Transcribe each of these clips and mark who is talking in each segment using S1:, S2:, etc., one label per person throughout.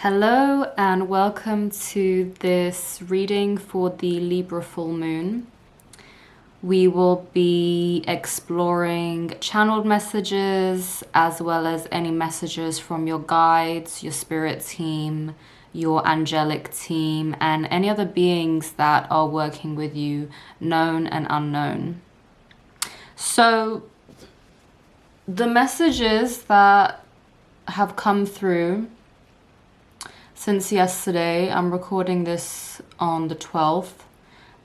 S1: Hello and welcome to this reading for the Libra full moon. We will be exploring channeled messages as well as any messages from your guides, your spirit team, your angelic team, and any other beings that are working with you, known and unknown. So the messages that have come through since yesterday, I'm recording this on the 12th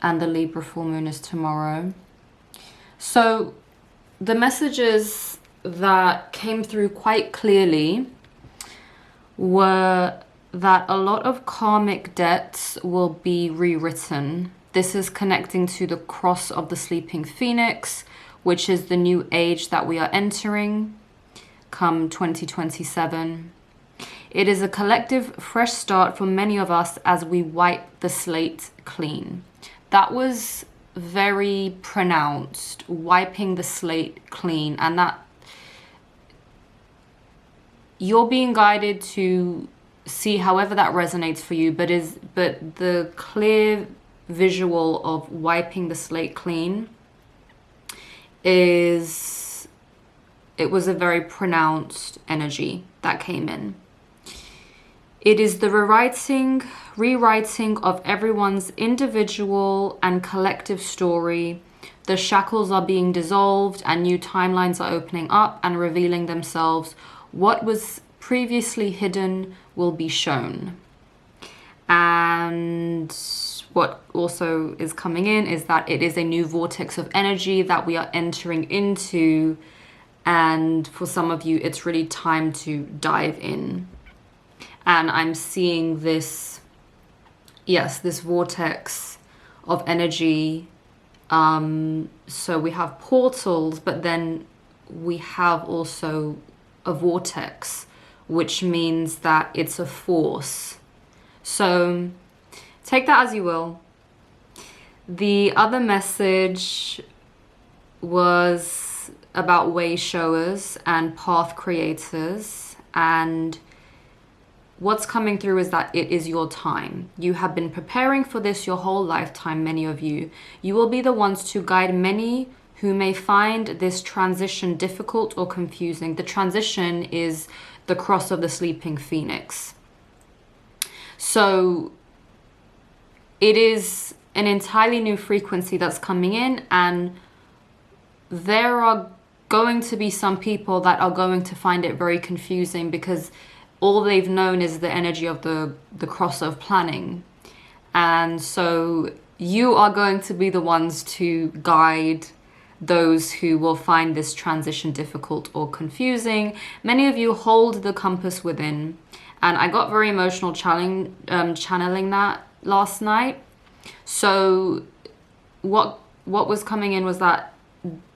S1: and the Libra full moon is tomorrow. So the messages that came through quite clearly were that a lot of karmic debts will be rewritten. This is connecting to the cross of the sleeping phoenix, which is the new age that we are entering come 2027. It is a collective fresh start for many of us as we wipe the slate clean. That was very pronounced, wiping the slate clean, and that you're being guided to see however that resonates for you, but the clear visual of wiping the slate clean it was a very pronounced energy that came in. It is the rewriting of everyone's individual and collective story. The shackles are being dissolved and new timelines are opening up and revealing themselves. What was previously hidden will be shown. And what also is coming in is that it is a new vortex of energy that we are entering into. And for some of you, it's really time to dive in. And I'm seeing this vortex of energy. So we have portals, but then we have also a vortex, which means that it's a force. So take that as you will. The other message was about way showers and path creators, and what's coming through is that it is your time. You have been preparing for this your whole lifetime, many of you. You will be the ones to guide many who may find this transition difficult or confusing. The transition is the cross of the sleeping phoenix. So it is an entirely new frequency that's coming in, and there are going to be some people that are going to find it very confusing because all they've known is the energy of the cross of planning. And so you are going to be the ones to guide those who will find this transition difficult or confusing. Many of you hold the compass within, and I got very emotional channeling that last night. So what was coming in was that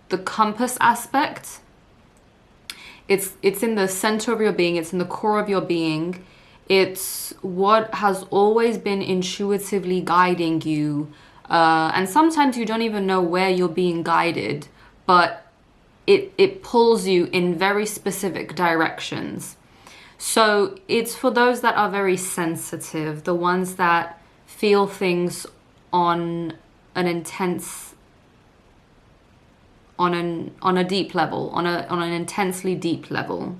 S1: the compass aspect, it's in the center of your being, it's in the core of your being. It's what has always been intuitively guiding you. And sometimes you don't even know where you're being guided, but it pulls you in very specific directions. So it's for those that are very sensitive, the ones that feel things on an intense on a deep level, on an intensely deep level.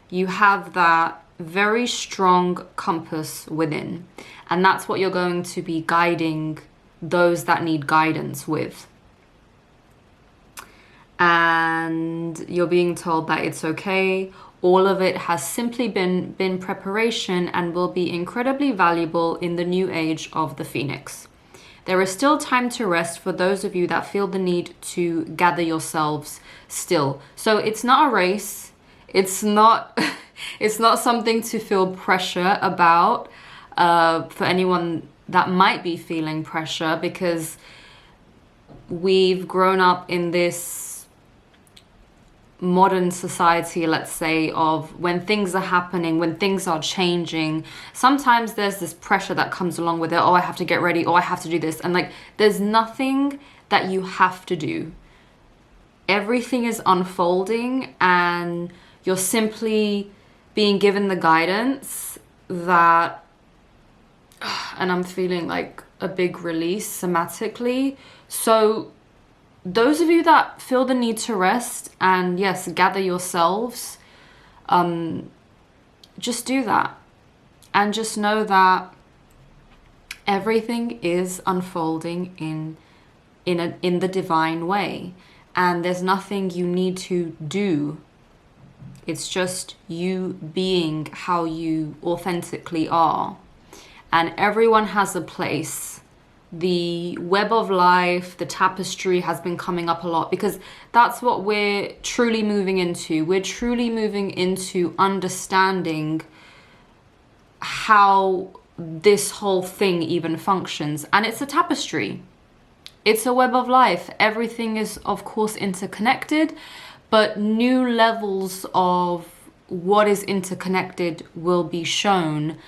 S1: You have that very strong compass within, and that's what you're going to be guiding those that need guidance with. And you're being told that it's okay. All of it has simply been preparation and will be incredibly valuable in the new age of the Phoenix. There is still time to rest for those of you that feel the need to gather yourselves still. So it's not a race. It's not something to feel pressure about for anyone that might be feeling pressure, because we've grown up in this modern society, let's say, of when things are happening, when things are changing, sometimes there's this pressure that comes along with it. Oh, I have to get ready. Oh, I have to do this. And like, there's nothing that you have to do. Everything is unfolding and you're simply being given the guidance that, and I'm feeling like a big release somatically. So those of you that feel the need to rest and yes, gather yourselves, just do that. And just know that everything is unfolding in the divine way. And there's nothing you need to do. It's just you being how you authentically are. And everyone has a place. The web of life, the tapestry has been coming up a lot because that's what we're truly moving into. We're truly moving into understanding how this whole thing even functions. And it's a tapestry. It's a web of life. Everything is, of course, interconnected, but new levels of what is interconnected will be shown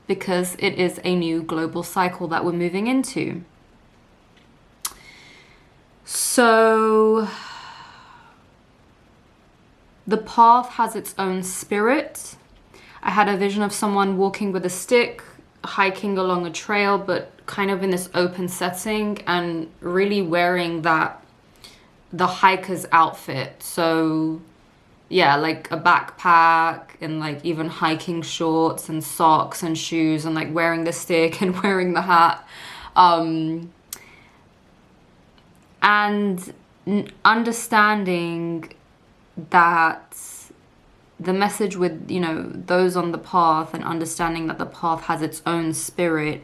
S1: because it is a new global cycle that we're moving into. So the path has its own spirit. I had a vision of someone walking with a stick, hiking along a trail, but kind of in this open setting and really wearing the hiker's outfit. So yeah, like a backpack and like even hiking shorts and socks and shoes and like wearing the stick and wearing the hat. And understanding that the message with, you know, those on the path and understanding that the path has its own spirit,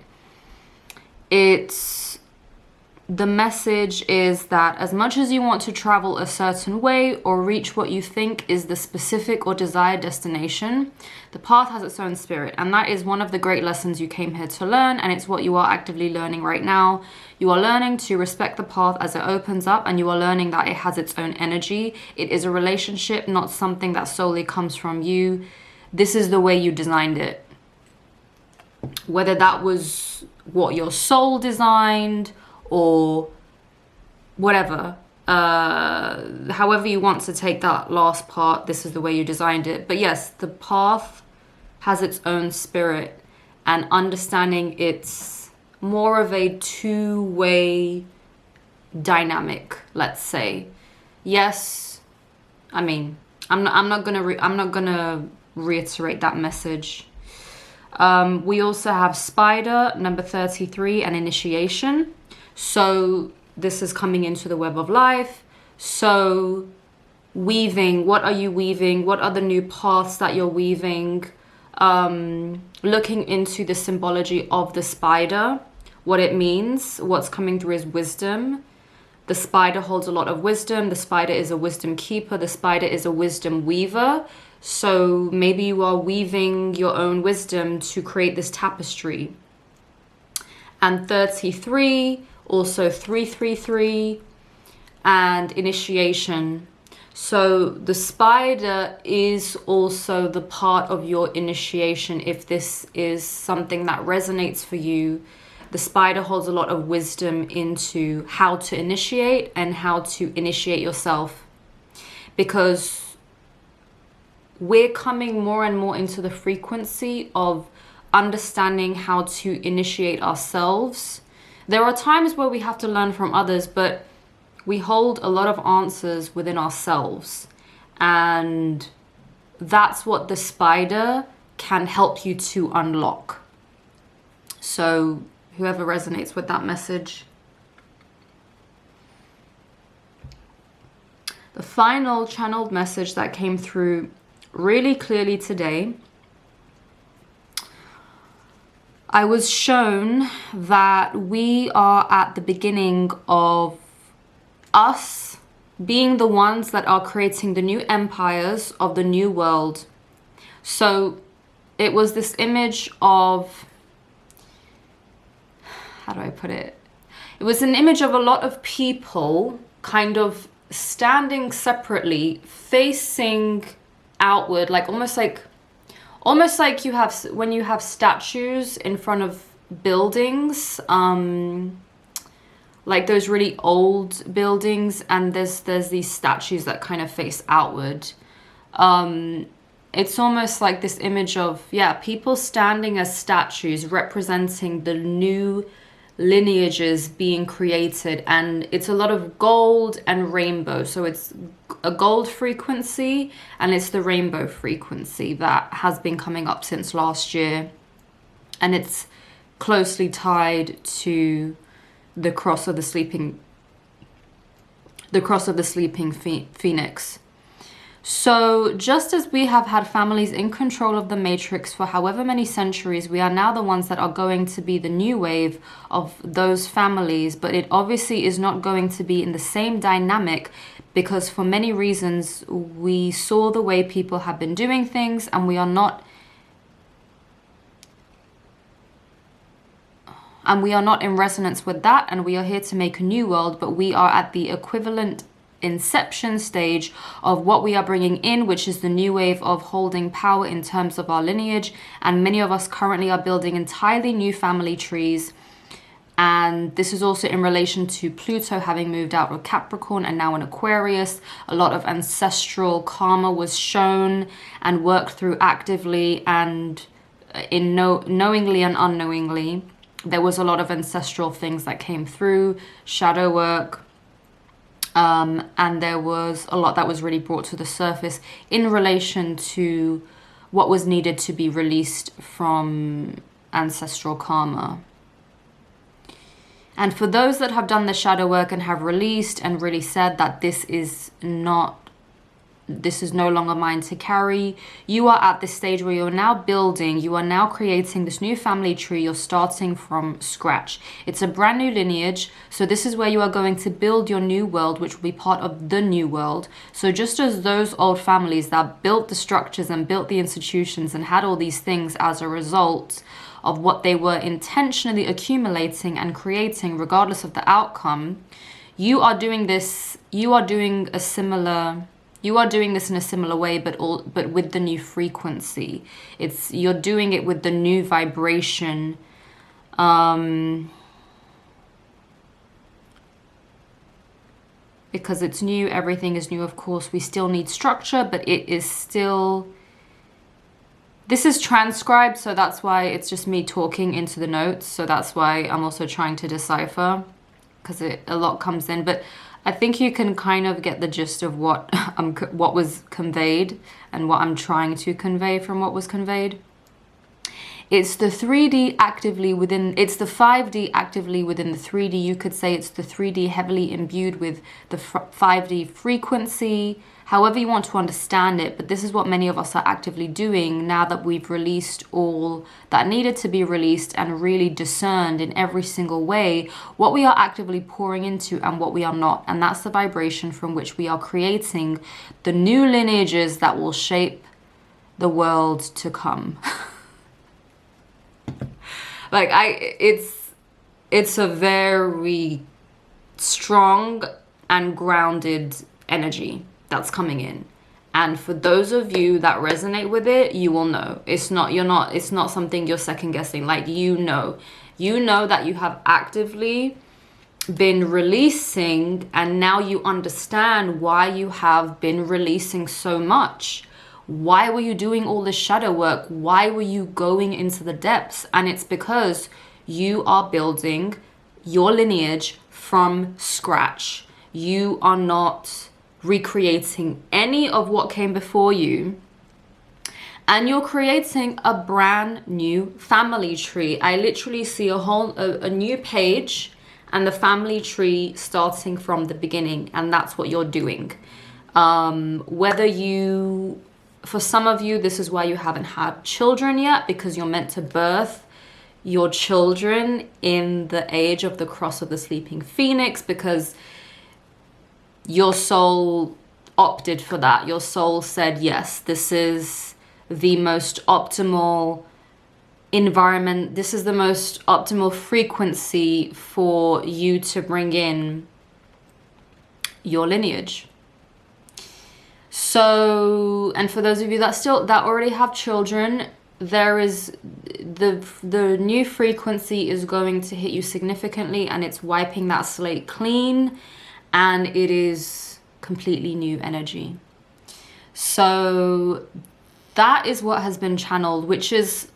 S1: the message is that as much as you want to travel a certain way or reach what you think is the specific or desired destination, the path has its own spirit. And that is one of the great lessons you came here to learn, and it's what you are actively learning right now. You are learning to respect the path as it opens up, and you are learning that it has its own energy. It is a relationship, not something that solely comes from you. This is the way you designed it. Whether that was what your soul designed or whatever, however you want to take that last part, this is the way you designed it. But yes, the path has its own spirit, and understanding it's more of a two-way dynamic, let's say. Yes, I mean, I'm not gonna reiterate that message. We also have Spider, number 33, and Initiation. So this is coming into the web of life. So weaving, what are you weaving? What are the new paths that you're weaving? Looking into the symbology of the spider, what it means, what's coming through is wisdom. The spider holds a lot of wisdom. The spider is a wisdom keeper. The spider is a wisdom weaver. So maybe you are weaving your own wisdom to create this tapestry. And 33, also 333, and Initiation. So the spider is also the part of your initiation. If this is something that resonates for you, the spider holds a lot of wisdom into how to initiate and how to initiate yourself. Because we're coming more and more into the frequency of understanding how to initiate ourselves. There are times where we have to learn from others, but we hold a lot of answers within ourselves. And that's what the spider can help you to unlock. So whoever resonates with that message. The final channeled message that came through really clearly today, I was shown that we are at the beginning of us being the ones that are creating the new empires of the new world. So it was this image of, how do I put it? It was an image of a lot of people kind of standing separately, facing outward, like almost like you have when you have statues in front of buildings, like those really old buildings, and there's these statues that kind of face outward. it's almost like this image of, yeah, people standing as statues representing the new lineages being created, and it's a lot of gold and rainbow. So it's a gold frequency and it's the rainbow frequency that has been coming up since last year, and it's closely tied to the cross of the sleeping phoenix. So just as we have had families in control of the matrix for however many centuries, we are now the ones that are going to be the new wave of those families. But it obviously is not going to be in the same dynamic, because for many reasons we saw the way people have been doing things, and we are not in resonance with that, and we are here to make a new world. But we are at the equivalent inception stage of what we are bringing in, which is the new wave of holding power in terms of our lineage. And many of us currently are building entirely new family trees, and this is also in relation to Pluto having moved out of Capricorn and now in Aquarius. A lot of ancestral karma was shown and worked through actively, and knowingly and unknowingly. There was a lot of ancestral things that came through, shadow work, and there was a lot that was really brought to the surface in relation to what was needed to be released from ancestral karma. And for those that have done the shadow work and have released and really said that this is no longer mine to carry, you are at this stage where you're now building, you are now creating this new family tree. You're starting from scratch. It's a brand new lineage. So this is where you are going to build your new world, which will be part of the new world. So just as those old families that built the structures and built the institutions and had all these things as a result of what they were intentionally accumulating and creating, regardless of the outcome, you are doing this in a similar way, but with the new frequency. You're doing it with the new vibration. Because it's new, everything is new, of course. We still need structure, but it is still... This is transcribed, so that's why it's just me talking into the notes. So that's why I'm also trying to decipher, because a lot comes in. But I think you can kind of get the gist of what was conveyed and what I'm trying to convey from what was conveyed. It's the 3D actively within, it's the 5D actively within the 3D. You could say it's the 3D heavily imbued with the 5D frequency, however you want to understand it. But this is what many of us are actively doing now that we've released all that needed to be released and really discerned in every single way what we are actively pouring into and what we are not. And that's the vibration from which we are creating the new lineages that will shape the world to come. Like it's a very strong and grounded energy that's coming in. And for those of you that resonate with it, you will know. It's not something you're second guessing. Like, you know that you have actively been releasing, and now you understand why you have been releasing so much. Why were you doing all this shadow work? Why were you going into the depths? And it's because you are building your lineage from scratch. You are not recreating any of what came before you. And you're creating a brand new family tree. I literally see a new page and the family tree starting from the beginning. And that's what you're doing. For some of you, this is why you haven't had children yet, because you're meant to birth your children in the age of the cross of the sleeping phoenix, because your soul opted for that. Your soul said, yes, this is the most optimal environment. This is the most optimal frequency for you to bring in your lineage. So, and for those of you that already have children, there is the new frequency is going to hit you significantly, and it's wiping that slate clean, and it is completely new energy. So that is what has been channeled, which is,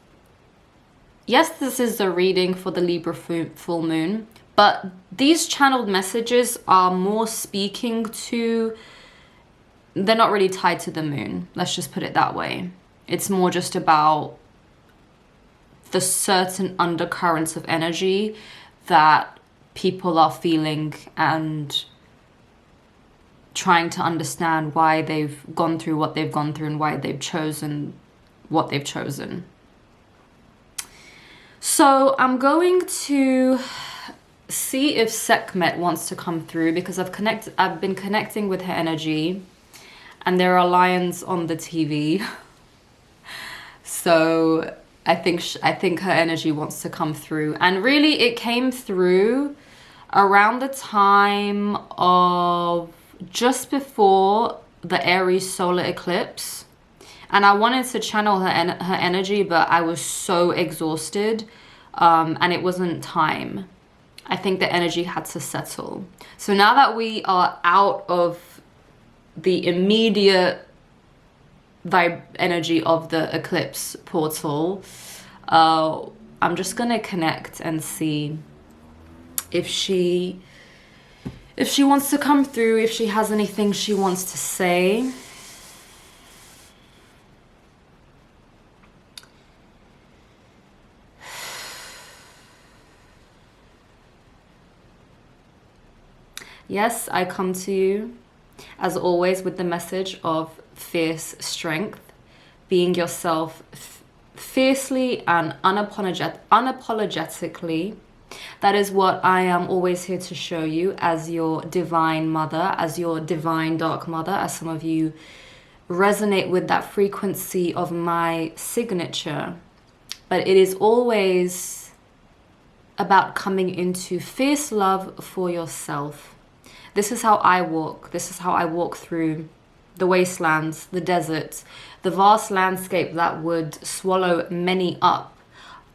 S1: yes, this is the reading for the Libra full moon, but these channeled messages are more speaking to, they're not really tied to the moon. Let's just put it that way. It's more just about the certain undercurrents of energy that people are feeling and trying to understand why they've gone through what they've gone through and why they've chosen what they've chosen. So I'm going to see if Sekhmet wants to come through, because I've been connecting with her energy, and there are lions on the TV. So I think her energy wants to come through. And really it came through around the time of just before the Aries solar eclipse. And I wanted to channel her energy, but I was so exhausted, and it wasn't time. I think the energy had to settle. So now that we are out of the immediate energy of the eclipse portal, I'm just gonna connect and see if she wants to come through, if she has anything she wants to say. Yes, I come to you, as always, with the message of fierce strength, being yourself fiercely and unapologetically. That is what I am always here to show you as your divine mother, as your divine dark mother, as some of you resonate with that frequency of my signature. But it is always about coming into fierce love for yourself. This is how I walk. This is how I walk through the wastelands, the deserts, the vast landscape that would swallow many up.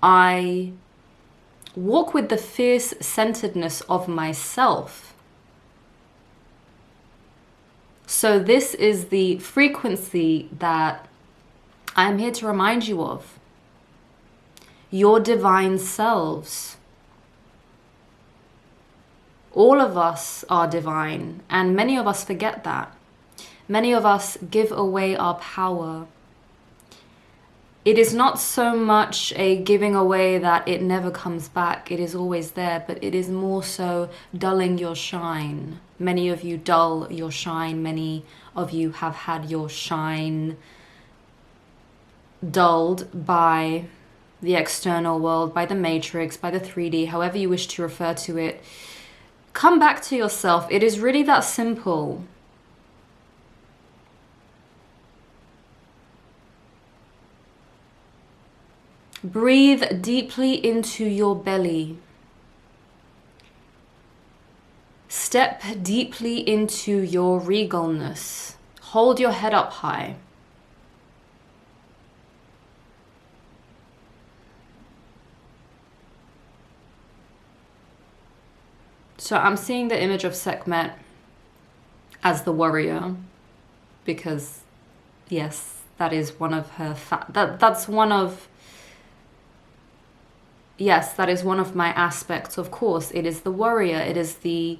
S1: I walk with the fierce centeredness of myself. So this is the frequency that I am here to remind you of. Your divine selves. All of us are divine, and many of us forget that. Many of us give away our power. It is not so much a giving away that it never comes back. It is always there, but it is more so dulling your shine. Many of you dull your shine. Many of you have had your shine dulled by the external world, by the matrix, by the 3D, however you wish to refer to it. Come back to yourself. It is really that simple. Breathe deeply into your belly. Step deeply into your regalness. Hold your head up high. So I'm seeing the image of Sekhmet as the warrior, because yes, that is one of her yes, that is one of my aspects. Of course, it is the warrior. It is the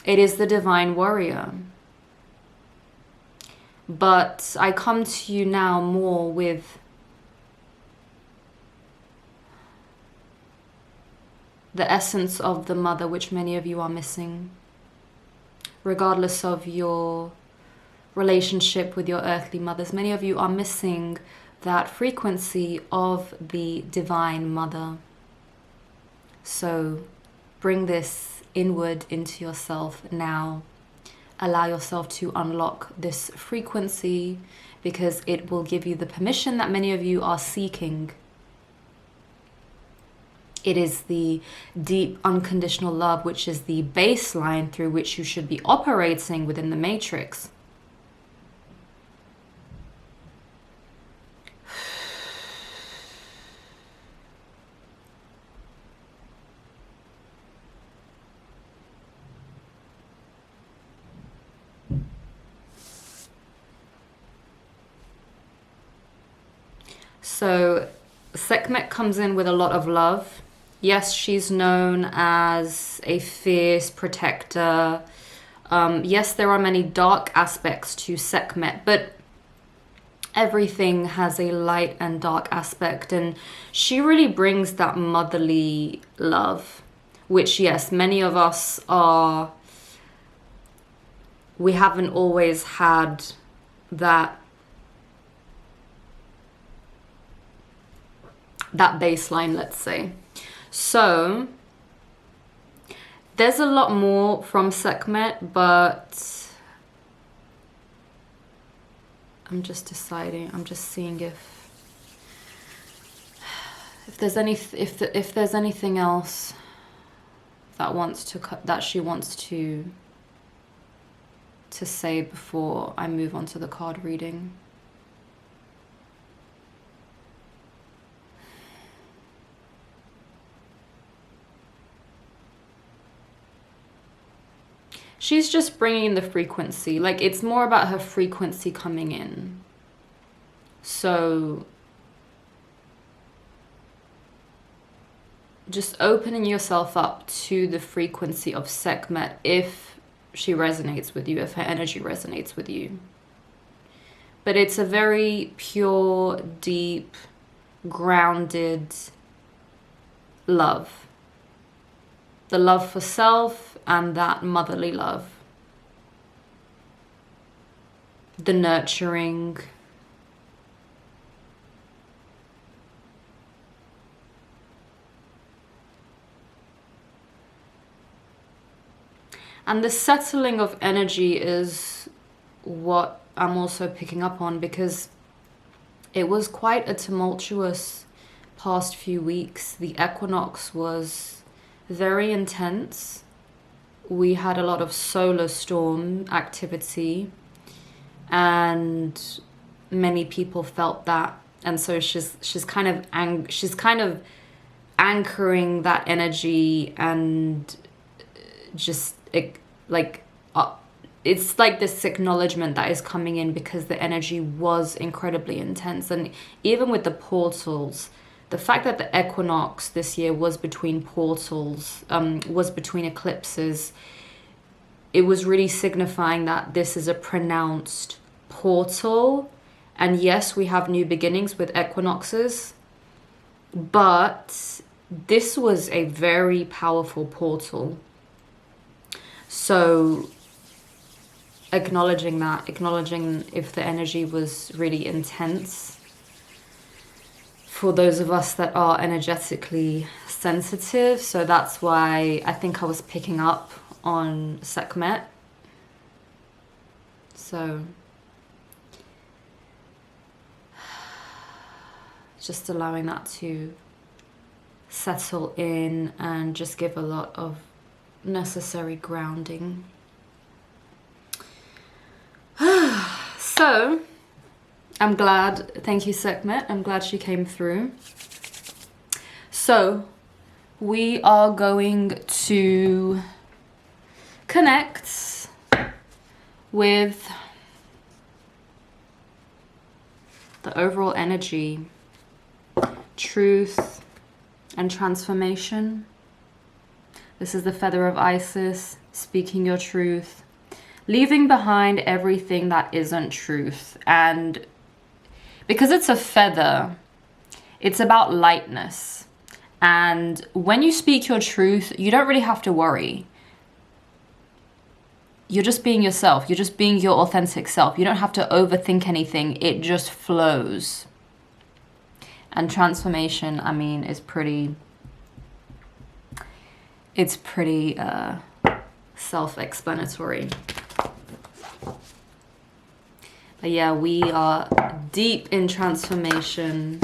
S1: divine warrior. But I come to you now more with the essence of the mother, which many of you are missing, regardless of your relationship with your earthly mothers. Many of you are missing that frequency of the divine mother. So bring this inward into yourself now. Allow yourself to unlock this frequency, because it will give you the permission that many of you are seeking. It is the deep unconditional love, which is the baseline through which you should be operating within the matrix. So Sekhmet comes in with a lot of love. Yes, she's known as a fierce protector. Yes, there are many dark aspects to Sekhmet, but everything has a light and dark aspect, and she really brings that motherly love, which, yes, many of us are, we haven't always had that baseline, let's say. So there's a lot more from Sekhmet, but I'm just deciding, I'm just seeing if there's anything else that she wants to say before I move on to the card reading. She's just bringing the frequency. Like, it's more about her frequency coming in. So just opening yourself up to the frequency of Sekhmet if she resonates with you, if her energy resonates with you. But it's a very pure, deep, grounded love. The love for self and that motherly love. The nurturing. And the settling of energy is what I'm also picking up on, because it was quite a tumultuous past few weeks. The equinox was very intense. We had a lot of solar storm activity, and many people felt that. And so she's kind of anchoring that energy, and just it's like this acknowledgement that is coming in because the energy was incredibly intense. And even with the portals, the fact that the equinox this year was between portals, was between eclipses, it was really signifying that this is a pronounced portal. And yes, we have new beginnings with equinoxes, but this was a very powerful portal. So acknowledging if the energy was really intense. For those of us that are energetically sensitive, so that's why I think I was picking up on Sekhmet. So just allowing that to settle in and just give a lot of necessary grounding. So I'm glad, thank you Sekhmet, I'm glad she came through. So we are going to connect with the overall energy, truth and transformation. This is the feather of Isis, speaking your truth, leaving behind everything that isn't truth. And because it's a feather, it's about lightness. And when you speak your truth, you don't really have to worry. You're just being yourself. You're just being your authentic self. You don't have to overthink anything. It just flows. And transformation, I mean, is pretty... It's pretty self-explanatory. But yeah, we are deep in transformation.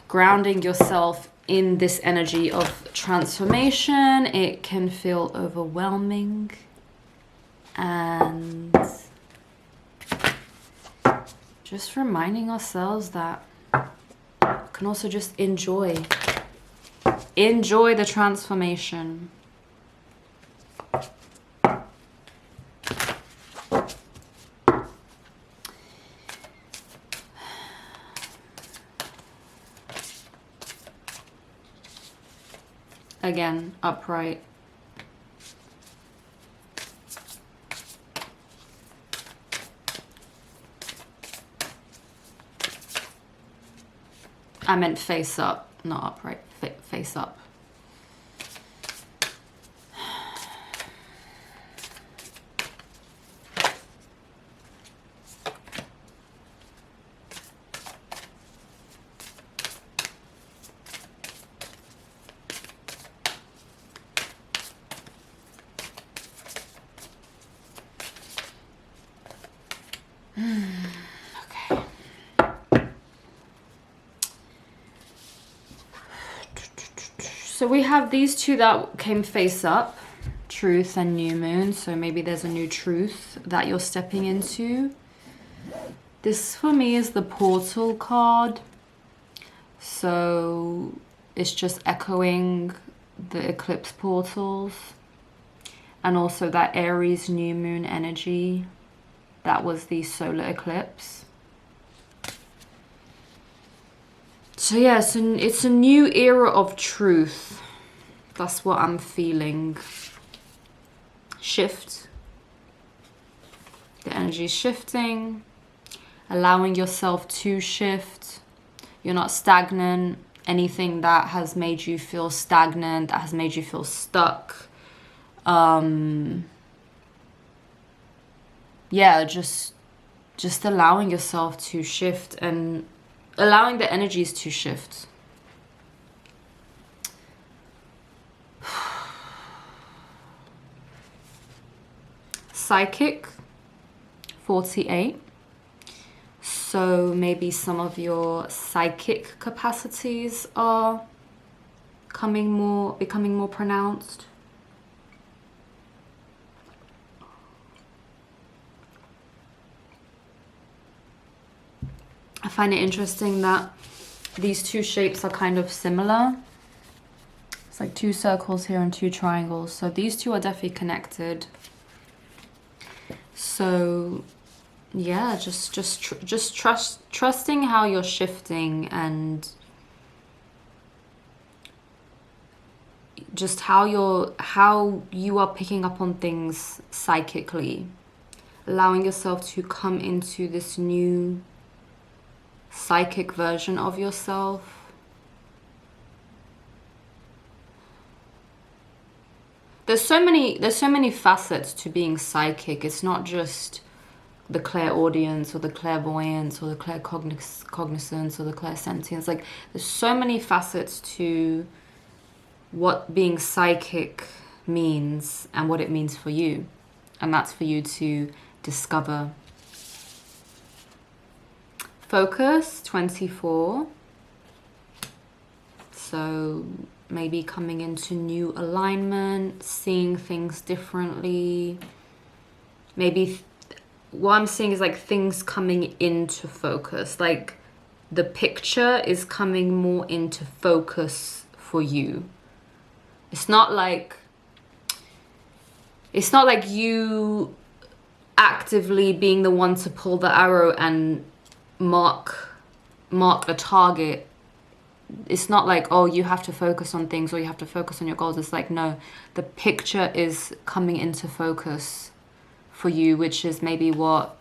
S1: Grounding yourself in this energy of transformation, it can feel overwhelming. And just reminding ourselves that we can also just enjoy the transformation. Again, upright. I meant face up, not upright. Face up. Okay. So we have these two that came face up, truth and new moon. So maybe there's a new truth that you're stepping into. This for me is the portal card. So it's just echoing the eclipse portals. And also that Aries new moon energy. That was the solar eclipse. So yeah, so it's a new era of truth. That's what I'm feeling. Shift. The energy is shifting. Allowing yourself to shift. You're not stagnant. Anything that has made you feel stagnant, that has made you feel stuck. Yeah, just allowing yourself to shift and allowing the energies to shift. Psychic, 48. So maybe some of your psychic capacities are becoming more pronounced. I find it interesting that these two shapes are kind of similar. It's like two circles here and two triangles. So these two are definitely connected. So yeah, just trusting how you're shifting and just how you are picking up on things psychically. Allowing yourself to come into this new psychic version of yourself. There's so many facets to being psychic. It's not just the clairaudience or the clairvoyance or the claircognizance or the clairsentience. Like, there's so many facets to what being psychic means and what it means for you. And that's for you to discover. Focus, 24. So maybe coming into new alignment, seeing things differently. Maybe what I'm seeing is like things coming into focus. Like the picture is coming more into focus for you. It's not like you actively being the one to pull the arrow and mark a target. It's not like, oh, you have to focus on things or you have to focus on your goals. It's like, no, the picture is coming into focus for you, which is maybe what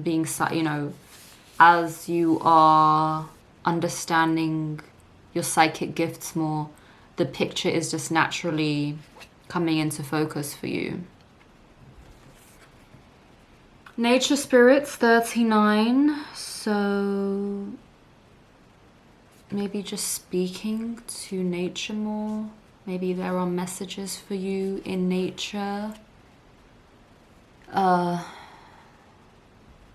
S1: being, you know, as you are understanding your psychic gifts more, the picture is just naturally coming into focus for you. Nature spirits, 39. So maybe just speaking to nature more. Maybe there are messages for you in nature.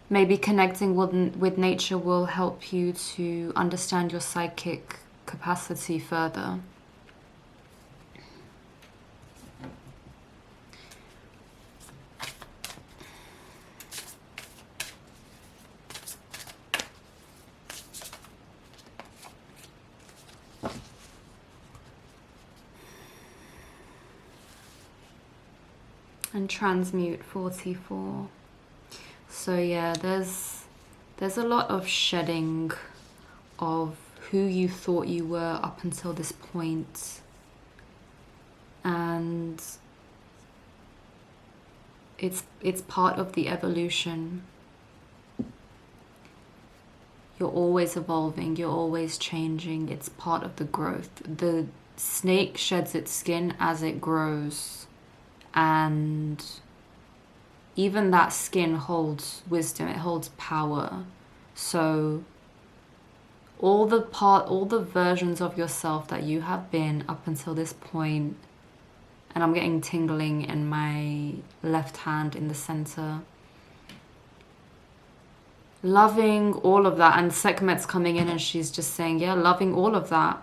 S1: Maybe connecting with nature will help you to understand your psychic capacity further. And transmute, 44. So yeah, there's a lot of shedding of who you thought you were up until this point. and it's part of the evolution. You're always evolving, you're always changing. It's part of the growth. The snake sheds its skin as it grows, and even that skin holds wisdom, it holds power. So all the versions of yourself that you have been up until this point, and I'm getting tingling in my left hand in the center, loving all of that. And Sekhmet's coming in and she's just saying, yeah, loving all of that.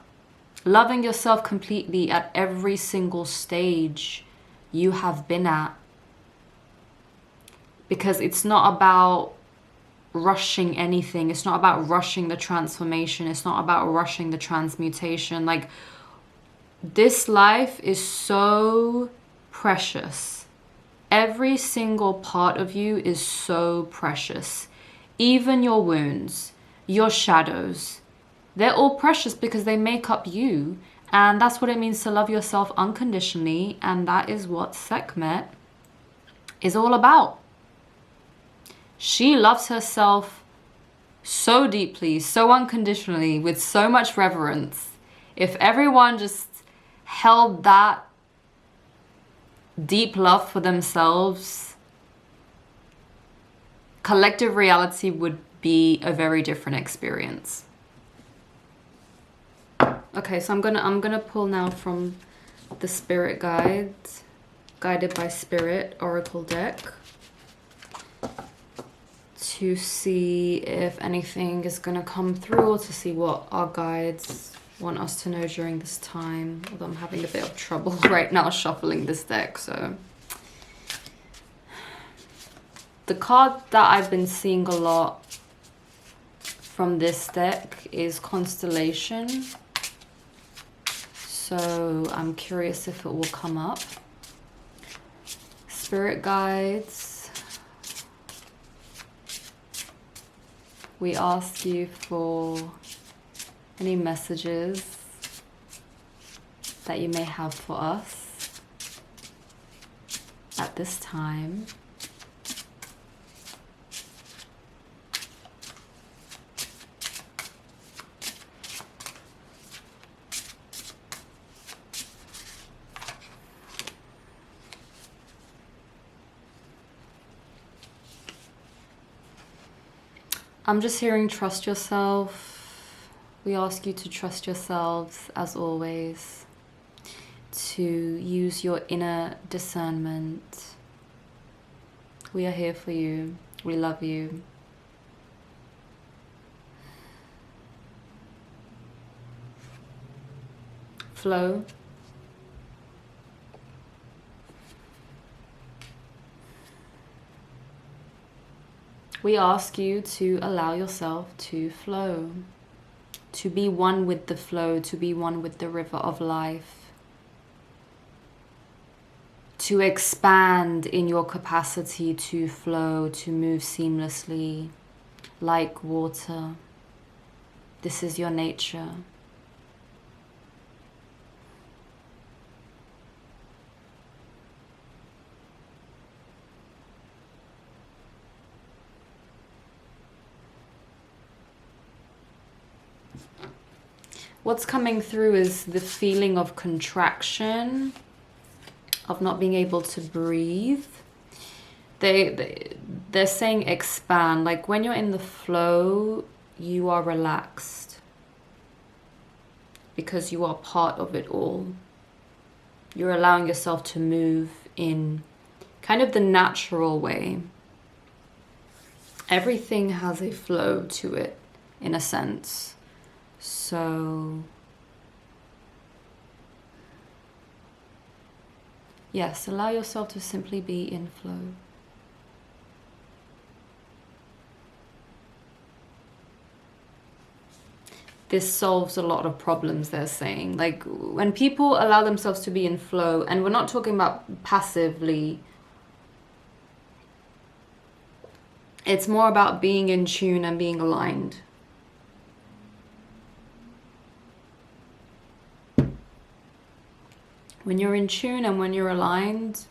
S1: Loving yourself completely at every single stage you have been at. Because it's not about rushing anything. It's not about rushing the transformation. It's not about rushing the transmutation. Like, this life is so precious. Every single part of you is so precious. Even your wounds, your shadows, they're all precious because they make up you. And that's what it means to love yourself unconditionally. And that is what Sekhmet is all about. She loves herself so deeply, so unconditionally, with so much reverence. If everyone just held that deep love for themselves, collective reality would be a very different experience. Okay, so I'm gonna pull now from the Spirit Guides, Guided by Spirit Oracle deck, to see if anything is gonna come through, or to see what our guides want us to know during this time. Although I'm having a bit of trouble right now shuffling this deck, so. The card that I've been seeing a lot from this deck is Constellation. So I'm curious if it will come up. Spirit guides, we ask you for any messages that you may have for us at this time. I'm just hearing trust yourself. We ask you to trust yourselves as always, to use your inner discernment. We are here for you. We love you. Flow. We ask you to allow yourself to flow, to be one with the flow, to be one with the river of life, to expand in your capacity to flow, to move seamlessly like water. This is your nature. What's coming through is the feeling of contraction, of not being able to breathe. They're saying expand. Like when you're in the flow, you are relaxed because you are part of it all. You're allowing yourself to move in kind of the natural way. Everything has a flow to it, in a sense. So, yes, allow yourself to simply be in flow. This solves a lot of problems, they're saying. Like, when people allow themselves to be in flow, and we're not talking about passively, it's more about being in tune and being aligned. When you're in tune and when you're aligned,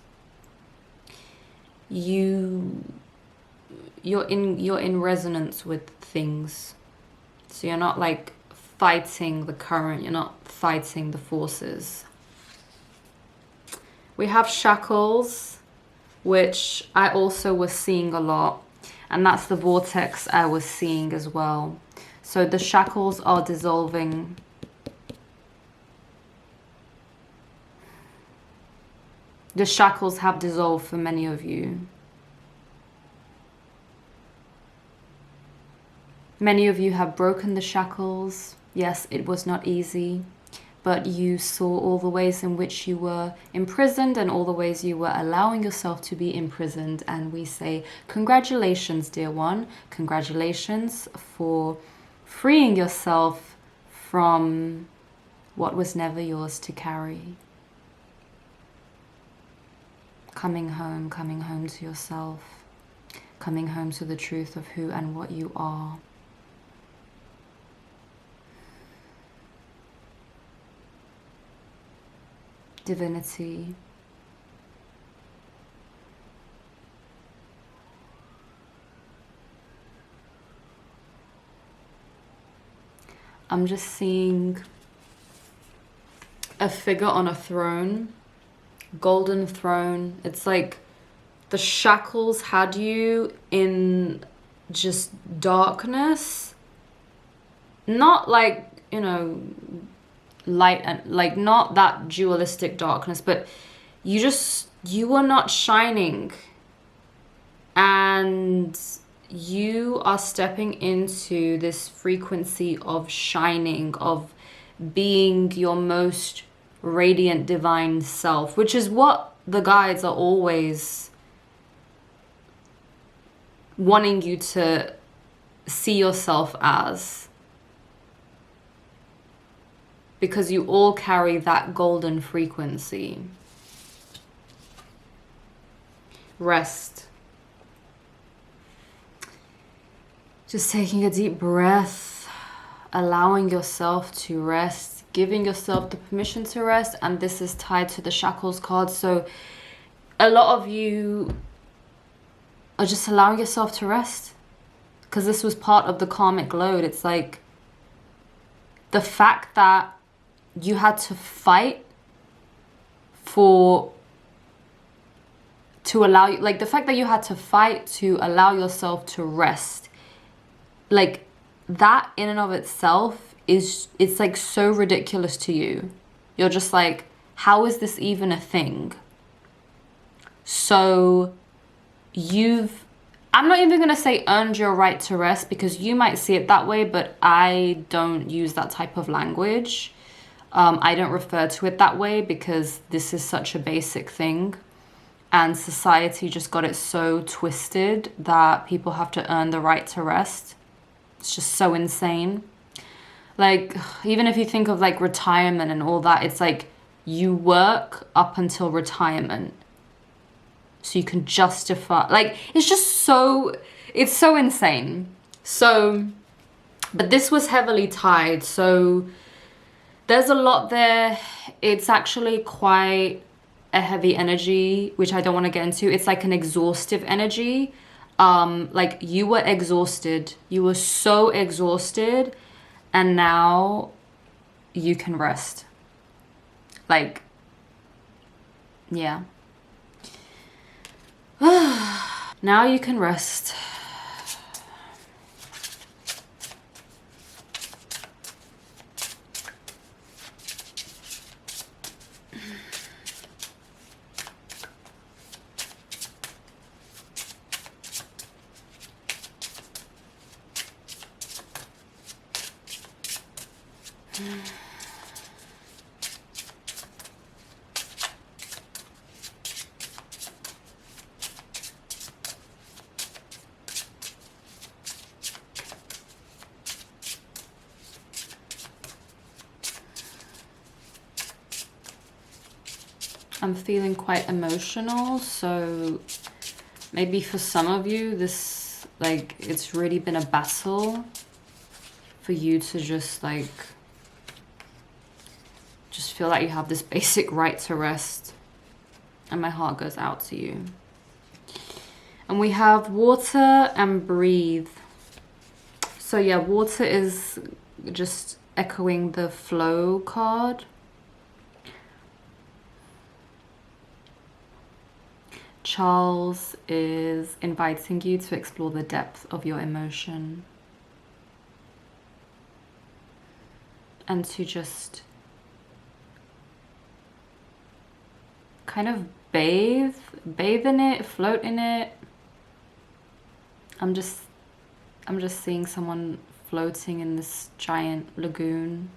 S1: you're in resonance with things. So you're not like fighting the current, you're not fighting the forces. We have shackles, which I also was seeing a lot, and that's the vortex I was seeing as well. So the shackles are dissolving. The shackles have dissolved for many of you. Many of you have broken the shackles. Yes, it was not easy, but you saw all the ways in which you were imprisoned and all the ways you were allowing yourself to be imprisoned. And we say, congratulations, dear one. Congratulations for freeing yourself from what was never yours to carry. Coming home to yourself, coming home to the truth of who and what you are. Divinity. I'm just seeing a figure on a throne, golden throne. It's like the shackles had you in just darkness, not like, you know, light and like not that dualistic darkness, but you were not shining, and you are stepping into this frequency of shining, of being your most radiant divine self, which is what the guides are always wanting you to see yourself as, because you all carry that golden frequency. Rest. Just taking a deep breath, allowing yourself to rest, giving yourself the permission to rest. And this is tied to the shackles card. So a lot of you are just allowing yourself to rest, because this was part of the karmic load. It's like the fact that you had to fight to allow you, like the fact that you had to fight to allow yourself to rest, like that in and of itself it's like so ridiculous to you. You're just like, how is this even a thing? So I'm not even going to say earned your right to rest, because you might see it that way, but I don't use that type of language. I don't refer to it that way, because this is such a basic thing, and society just got it so twisted that people have to earn the right to rest. It's just so insane. Like, even if you think of like retirement and all that, it's like you work up until retirement so you can justify, like, it's so insane. So, but this was heavily tied, so there's a lot there. It's actually quite a heavy energy, which I don't want to get into. It's like an exhaustive energy. Like you were exhausted. You were so exhausted, and now you can rest. Like, yeah. Now you can rest. I'm feeling quite emotional, so maybe for some of you this, like, it's really been a battle for you to just feel feel like you have this basic right to rest. And my heart goes out to you. And we have water and breathe. So yeah, water is just echoing the flow card. Charles is inviting you to explore the depth of your emotion. And to just kind of bathe in it, float in it. I'm just seeing someone floating in this giant lagoon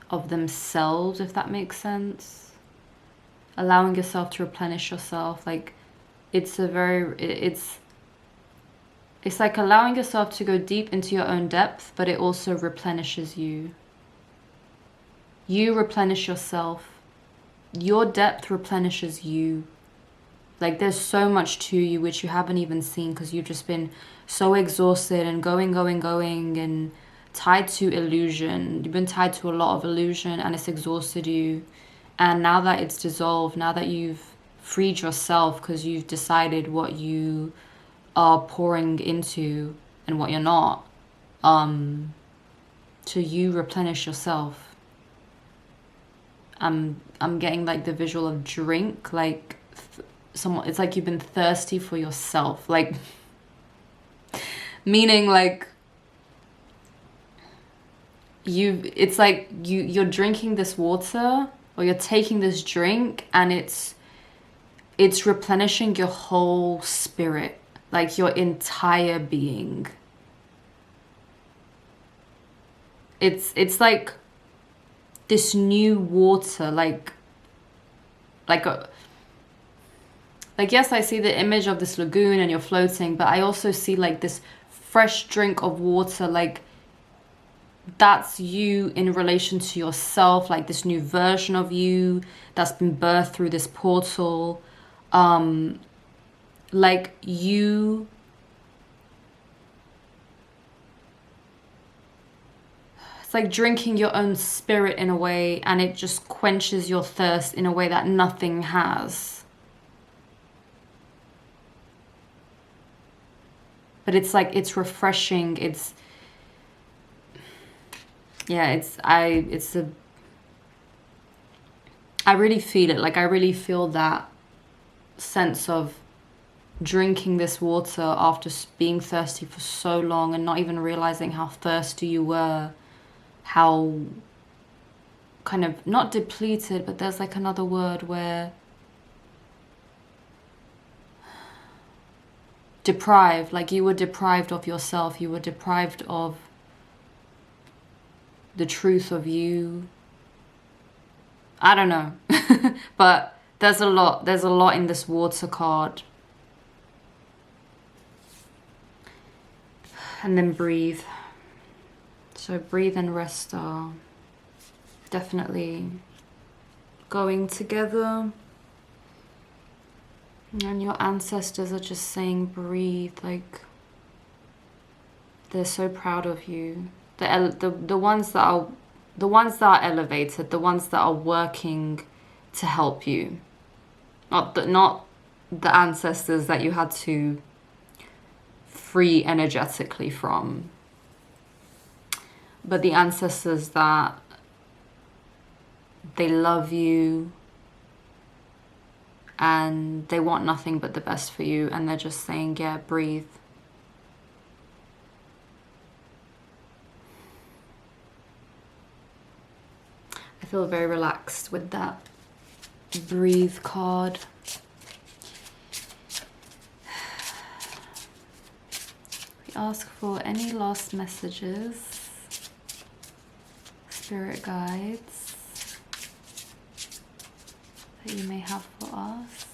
S1: of themselves, if that makes sense. Allowing yourself to replenish yourself. Like, it's like allowing yourself to go deep into your own depth, but it also replenishes you. You replenish yourself. Your depth replenishes you. Like, there's so much to you which you haven't even seen because you've just been so exhausted and going and tied to illusion. You've been tied to a lot of illusion and it's exhausted you. And now that it's dissolved, now that you've freed yourself because you've decided what you are pouring into and what you're not, to you replenish yourself. I'm getting like the visual of drink, like someone, it's like you've been thirsty for yourself, like meaning like it's like you're drinking this water or you're taking this drink and it's replenishing your whole spirit, like your entire being. It's like this new water, like yes, I see the image of this lagoon and you're floating, but I also see like this fresh drink of water, like that's you in relation to yourself, like this new version of you that's been birthed through this portal. Like you, it's like drinking your own spirit in a way, and it just quenches your thirst in a way that nothing has. But it's like, it's refreshing. I really feel it. Like, I really feel that sense of drinking this water after being thirsty for so long and not even realizing how thirsty you were, how kind of not depleted, but there's like another word where deprived, like you were deprived of yourself, you were deprived of the truth of you. I don't know. But there's a lot in this water card. And then breathe. So breathe and rest are definitely going together. And your ancestors are just saying breathe, like they're so proud of you. The ones that are elevated, the ones that are working to help you. Not the ancestors that you had to free energetically from, but the ancestors that they love you and they want nothing but the best for you, and they're just saying, yeah, breathe. I feel very relaxed with that breathe card. We ask for any last messages, spirit guides that you may have for us.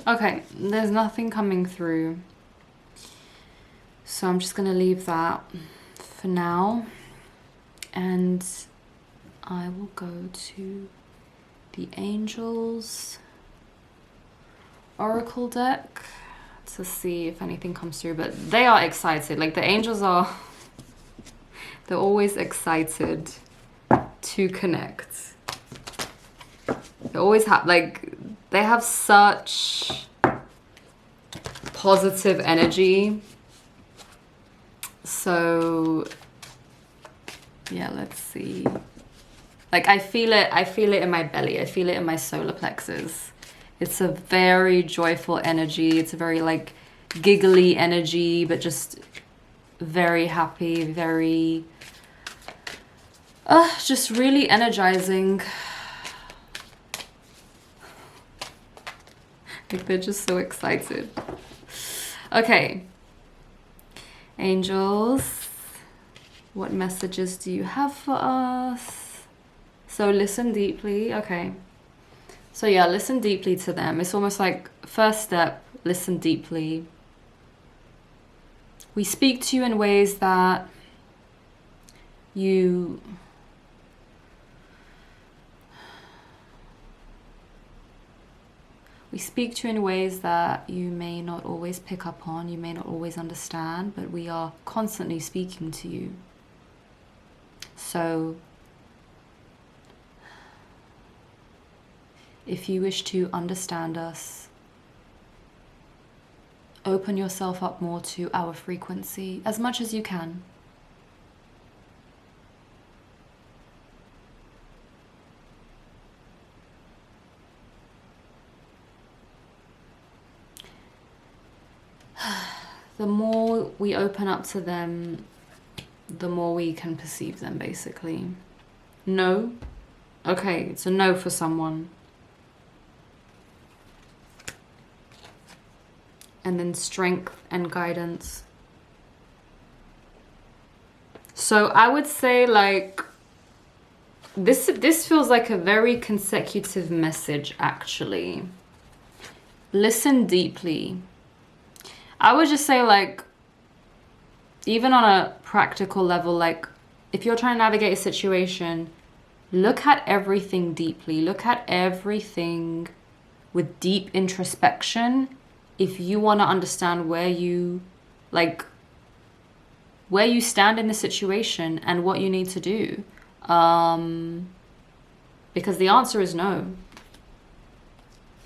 S1: Okay, there's nothing coming through. So I'm just going to leave that for now. And I will go to the Angels Oracle deck to see if anything comes through. But they are excited. Like, the angels are... they're always excited to connect. They always have... like, they have such positive energy. So... yeah, let's see. Like, I feel it in my belly. I feel it in my solar plexus. It's a very joyful energy. It's a very, like, giggly energy, but just very happy, very... just really energizing. Like, they're just so excited. Okay. Angels, what messages do you have for us? So listen deeply. Okay. So yeah, listen deeply to them. It's almost like first step, listen deeply. We speak to you in ways that you... we speak to you in ways that you may not always pick up on, you may not always understand, but we are constantly speaking to you. So if you wish to understand us, open yourself up more to our frequency as much as you can. The more we open up to them, the more we can perceive them, basically. No? Okay, it's a no for someone. And then strength and guidance. So I would say, like, this feels like a very consecutive message, actually. Listen deeply. I would just say, like, even on a practical level, like, if you're trying to navigate a situation, look at everything deeply. Look at everything with deep introspection. If you want to understand where you, like, where you stand in the situation and what you need to do. Because the answer is no.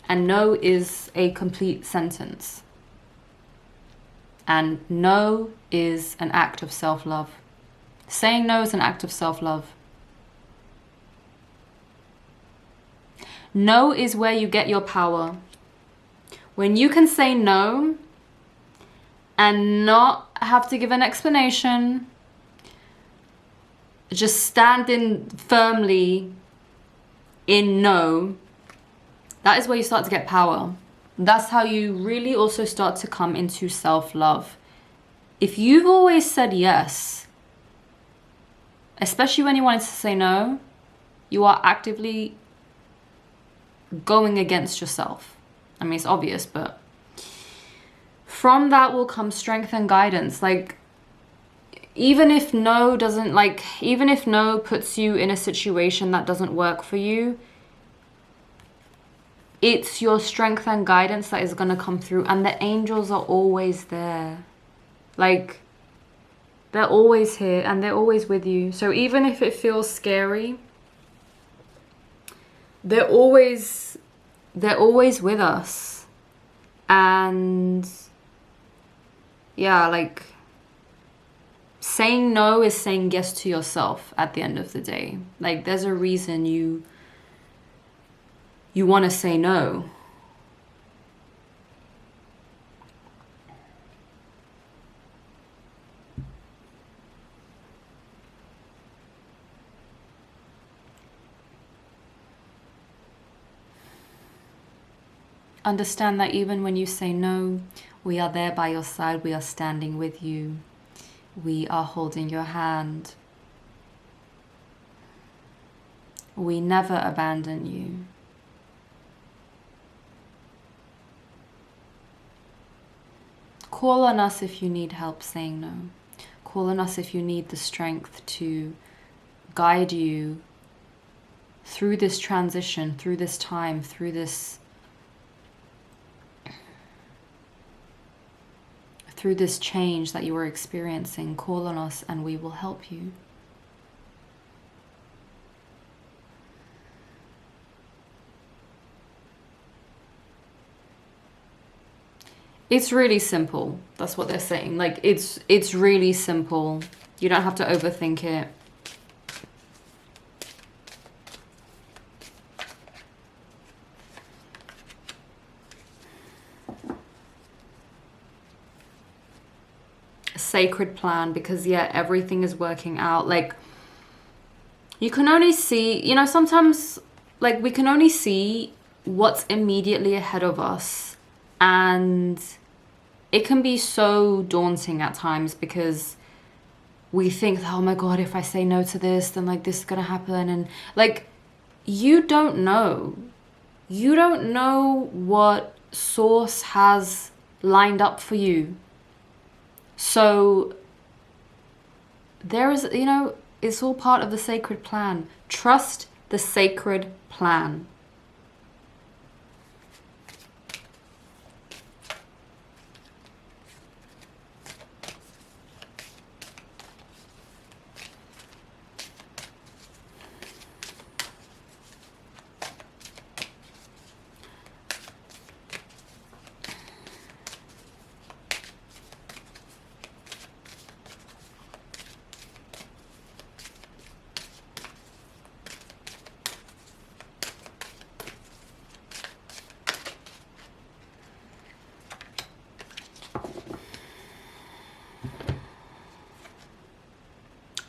S1: And no is a complete sentence. And no is an act of self-love. Saying no is an act of self-love. No is where you get your power. When you can say no and not have to give an explanation, just standing firmly in no, that is where you start to get power. That's how you really also start to come into self-love. If you've always said yes, especially when you wanted to say no, you are actively going against yourself. I mean, it's obvious, but from that will come strength and guidance. Like, even if no doesn't, like, even if no puts you in a situation that doesn't work for you, it's your strength and guidance that is going to come through. And the angels are always there. Like, they're always here and they're always with you. So even if it feels scary, they're always with us. And yeah, like, saying no is saying yes to yourself at the end of the day. Like, there's a reason you want to say no. Understand that even when you say no, we are there by your side. We are standing with you. We are holding your hand. We never abandon you. call on us if you need help saying no. Call on us if you need the strength to guide you through this transition, through this time, through this change that you are experiencing. Call on us and we will help you. It's really simple. That's what they're saying. Like, it's really simple. You don't have to overthink it. A sacred plan, because yeah, everything is working out. Like, you can only see, you know, sometimes like we can only see what's immediately ahead of us, and it can be so daunting at times because we think, oh my God, if I say no to this, then like this is gonna happen. And like, you don't know. You don't know what source has lined up for you. So there is, you know, it's all part of the sacred plan. Trust the sacred plan.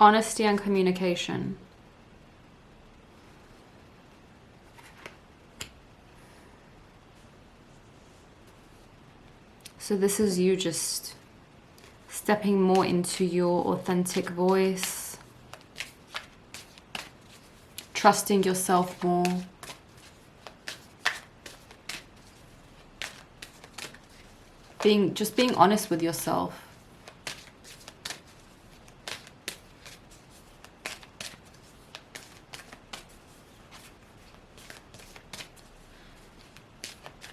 S1: Honesty and communication. So this is you just stepping more into your authentic voice, trusting yourself more. Just being honest with yourself.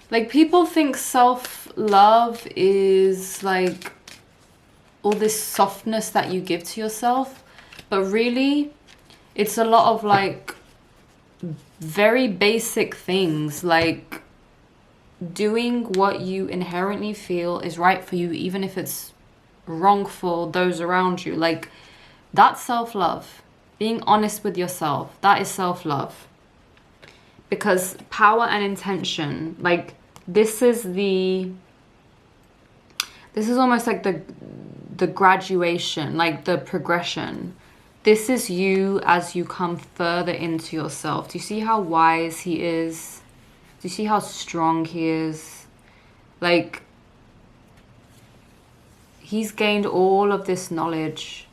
S1: Like, people think self-love is like all this softness that you give to yourself, but really it's a lot of like very basic things, like doing what you inherently feel is right for you, even if it's wrong for those around you. Like, that's self-love. Being honest with yourself, that is self-love. Because power and intention, like, this is almost like the graduation, like the progression. This is you as you come further into yourself. Do you see how wise he is? Do you see how strong he is? Like, he's gained all of this knowledge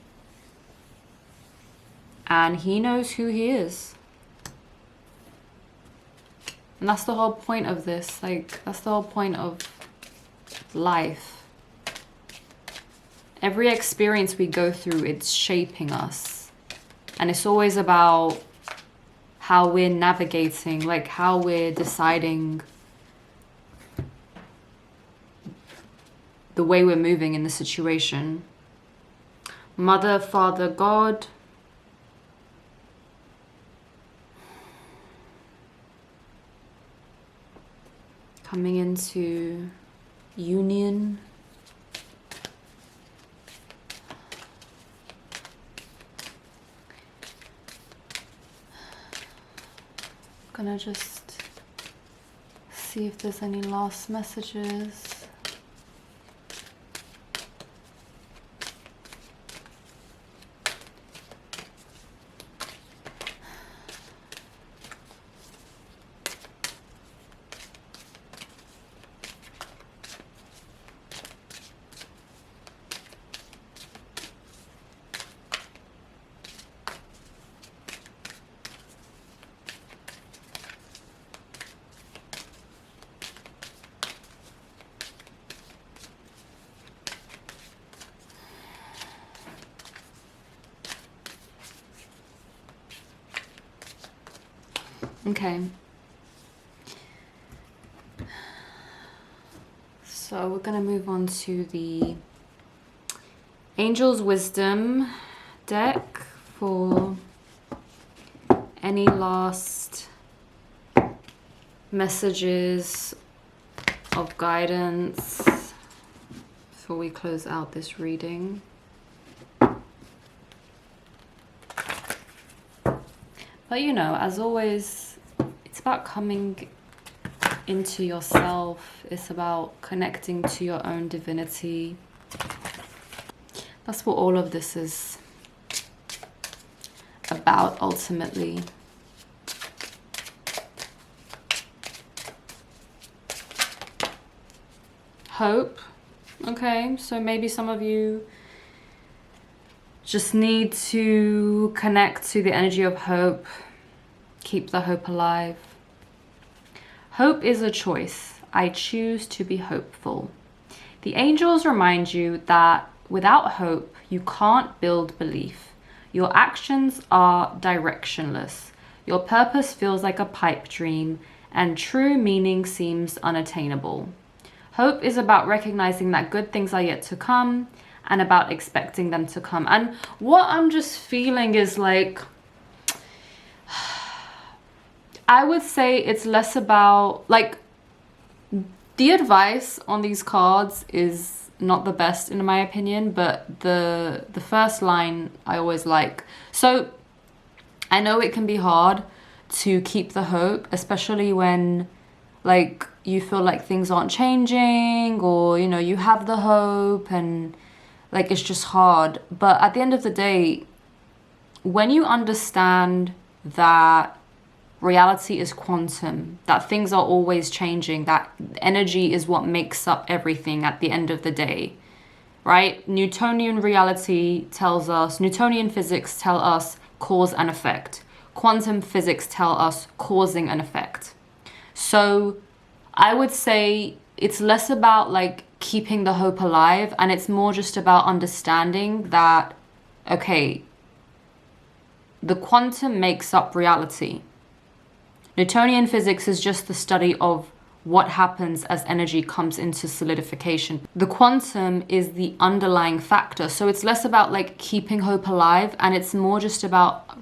S1: and he knows who he is. And that's the whole point of this. Like, that's the whole point of life. Every experience we go through, it's shaping us. And it's always about how we're navigating, like how we're deciding the way we're moving in the situation. Mother, Father, God. Coming into union. I'm gonna just see if there's any last messages. Okay. So we're going to move on to the Angel's Wisdom deck for any last messages of guidance before we close out this reading. But you know, as always, it's about coming into yourself. It's about connecting to your own divinity. That's what all of this is about ultimately. Hope. Okay, so maybe some of you just need to connect to the energy of hope. Keep the hope alive. Hope is a choice. I choose to be hopeful. The angels remind you that without hope, you can't build belief. Your actions are directionless. Your purpose feels like a pipe dream, and true meaning seems unattainable. Hope is about recognizing that good things are yet to come and about expecting them to come. And what I'm just feeling is like, I would say it's less about, like, the advice on these cards is not the best in my opinion, but the first line I always like. So I know it can be hard to keep the hope, especially when, like, you feel like things aren't changing, or, you know, you have the hope and, like, it's just hard. But at the end of the day, when you understand that reality is quantum, that things are always changing, that energy is what makes up everything at the end of the day, right? Newtonian reality tells us, Newtonian physics tell us cause and effect. Quantum physics tell us causing an effect. So I would say it's less about like keeping the hope alive, and it's more just about understanding that, okay, the quantum makes up reality. Newtonian physics is just the study of what happens as energy comes into solidification. The quantum is the underlying factor. So it's less about like keeping hope alive, and it's more just about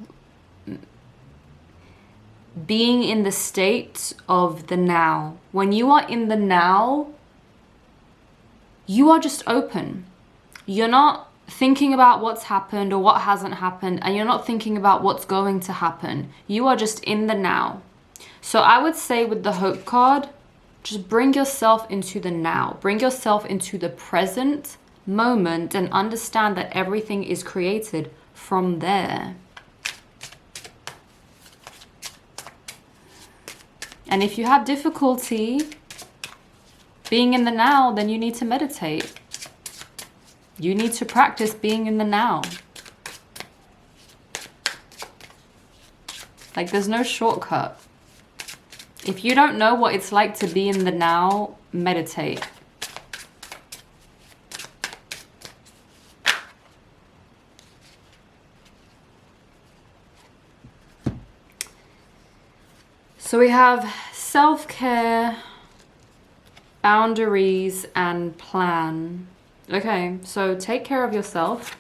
S1: being in the state of the now. When you are in the now, you are just open. You're not thinking about what's happened or what hasn't happened, and you're not thinking about what's going to happen. You are just in the now. So I would say with the hope card, just bring yourself into the now. Bring yourself into the present moment and understand that everything is created from there. And if you have difficulty being in the now, then you need to meditate. You need to practice being in the now. Like, there's no shortcut. If you don't know what it's like to be in the now, meditate. So we have self-care, boundaries, and plan. Okay, so take care of yourself.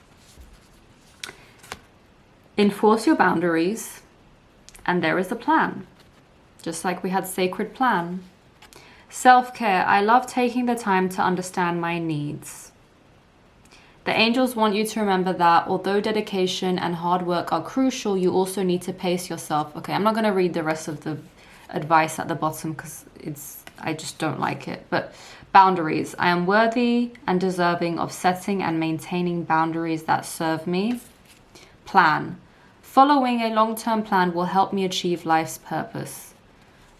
S1: Enforce your boundaries, and there is a plan. Just like we had sacred plan. Self-care. I love taking the time to understand my needs. The angels want you to remember that although dedication and hard work are crucial, you also need to pace yourself. Okay, I'm not going to read the rest of the advice at the bottom because I just don't like it. But boundaries. I am worthy and deserving of setting and maintaining boundaries that serve me. Plan. Following a long-term plan will help me achieve life's purpose.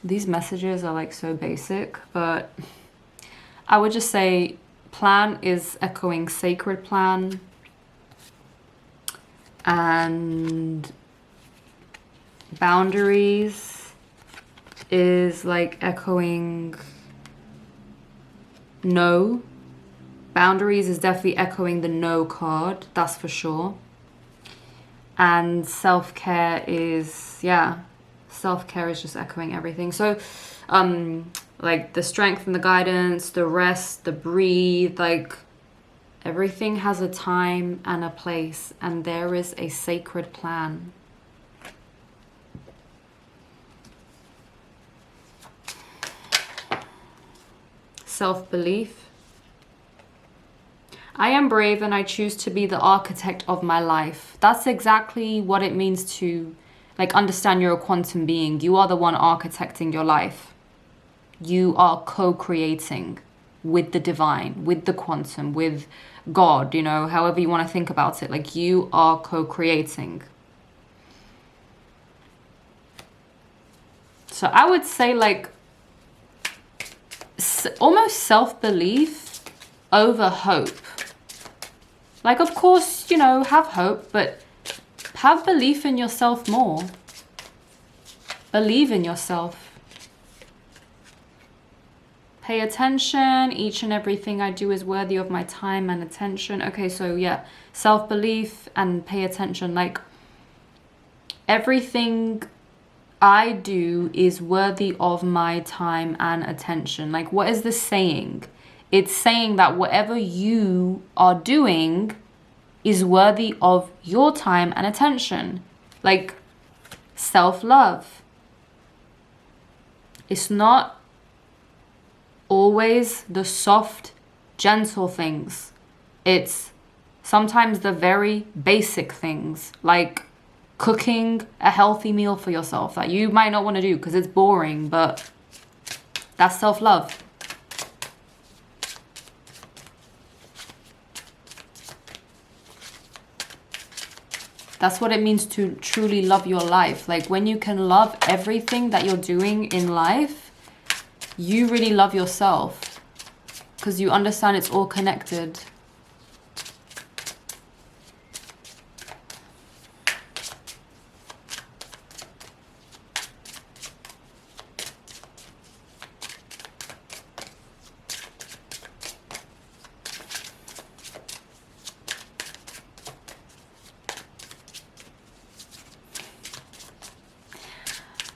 S1: These messages are like so basic, but I would just say plan is echoing sacred plan, and boundaries is like echoing no. Boundaries is definitely echoing the no card, that's for sure. And self-care is, yeah, Self-care is just echoing everything. So like the strength and the guidance, the rest, the breathe, like everything has a time and a place, and there is a sacred plan. Self-belief. I am brave and I choose to be the architect of my life. That's exactly what it means to like understand you're a quantum being. You are the one architecting your life. You are co-creating with the divine, with the quantum, with God, you know, however you want to think about it. Like you are co-creating. So I would say like almost self-belief over hope. Like, of course, you know, have hope, but have belief in yourself more. Believe in yourself. Pay attention. Each and everything I do is worthy of my time and attention. Okay, so yeah, self-belief and pay attention. Like, everything I do is worthy of my time and attention. Like, what is this saying? It's saying that whatever you are doing is worthy of your time and attention. Like self-love. It's not always the soft, gentle things. It's sometimes the very basic things, like cooking a healthy meal for yourself that you might not want to do because it's boring, but that's self-love. That's what it means to truly love your life. Like when you can love everything that you're doing in life, you really love yourself because you understand it's all connected.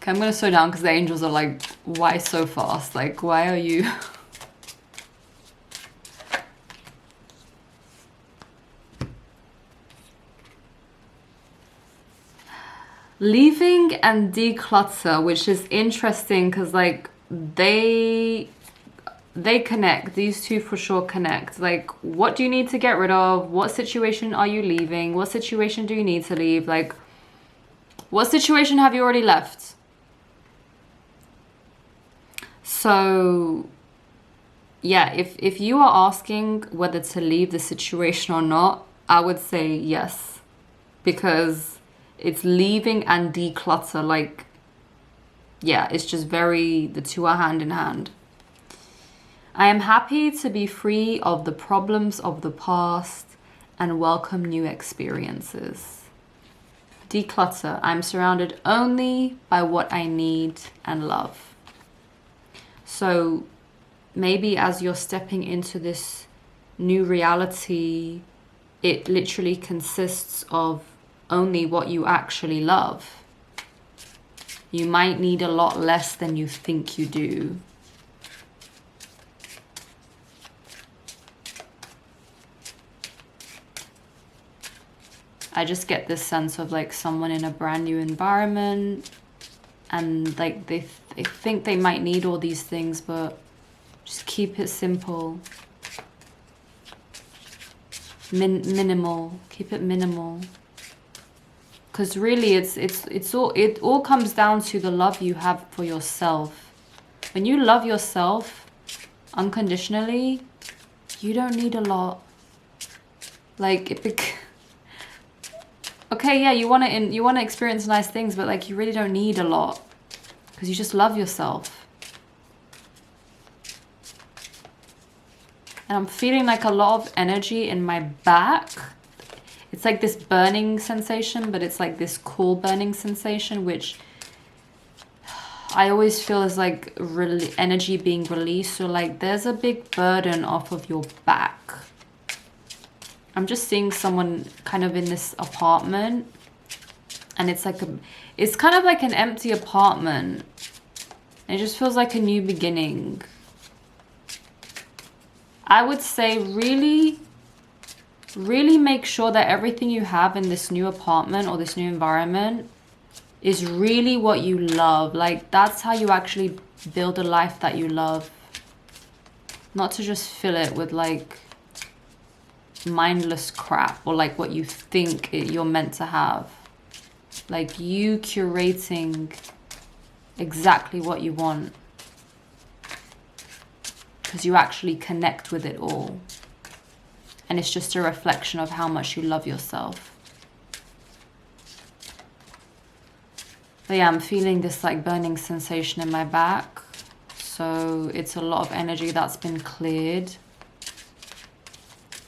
S1: Okay, I'm going to slow down because the angels are like, why so fast? Like, why are you... Leaving and declutter, which is interesting because like they connect. These two for sure connect. Like, what do you need to get rid of? What situation are you leaving? What situation do you need to leave? Like, what situation have you already left? So yeah, if you are asking whether to leave the situation or not, I would say yes, because it's leaving and declutter. Like, yeah, it's just the two are hand in hand. I am happy to be free of the problems of the past and welcome new experiences. Declutter. I'm surrounded only by what I need and love. So maybe as you're stepping into this new reality, it literally consists of only what you actually love. You might need a lot less than you think you do. I just get this sense of like someone in a brand new environment and like they think they might need all these things, but just keep it simple. Minimal. Keep it minimal. Because really it all comes down to the love you have for yourself. When you love yourself unconditionally, you don't need a lot. Like okay, yeah, you want to experience nice things, but like you really don't need a lot because you just love yourself. And I'm feeling like a lot of energy in my back. It's like this burning sensation, but it's like this cool burning sensation, which I always feel is like energy being released. So like there's a big burden off of your back. I'm just seeing someone kind of in this apartment And it's like it's kind of like an empty apartment. It just feels like a new beginning. I would say really make sure that everything you have in this new apartment or this new environment is really what you love. Like, that's how you actually build a life that you love. Not to just fill it with like mindless crap or like what you think you're meant to have. Like, you curating exactly what you want, because you actually connect with it all, and it's just a reflection of how much you love yourself. But yeah, I'm feeling this like burning sensation in my back, so it's a lot of energy that's been cleared.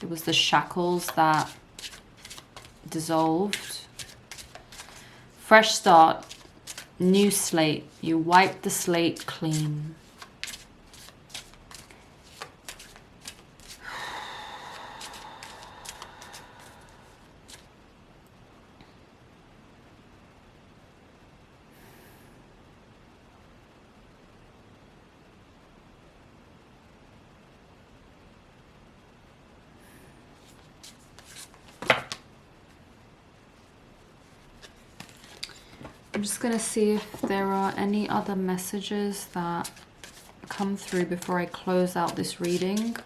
S1: It was the shackles that dissolved. Fresh start, new slate. You wipe the slate clean. I'm just going to see if there are any other messages that come through before I close out this reading.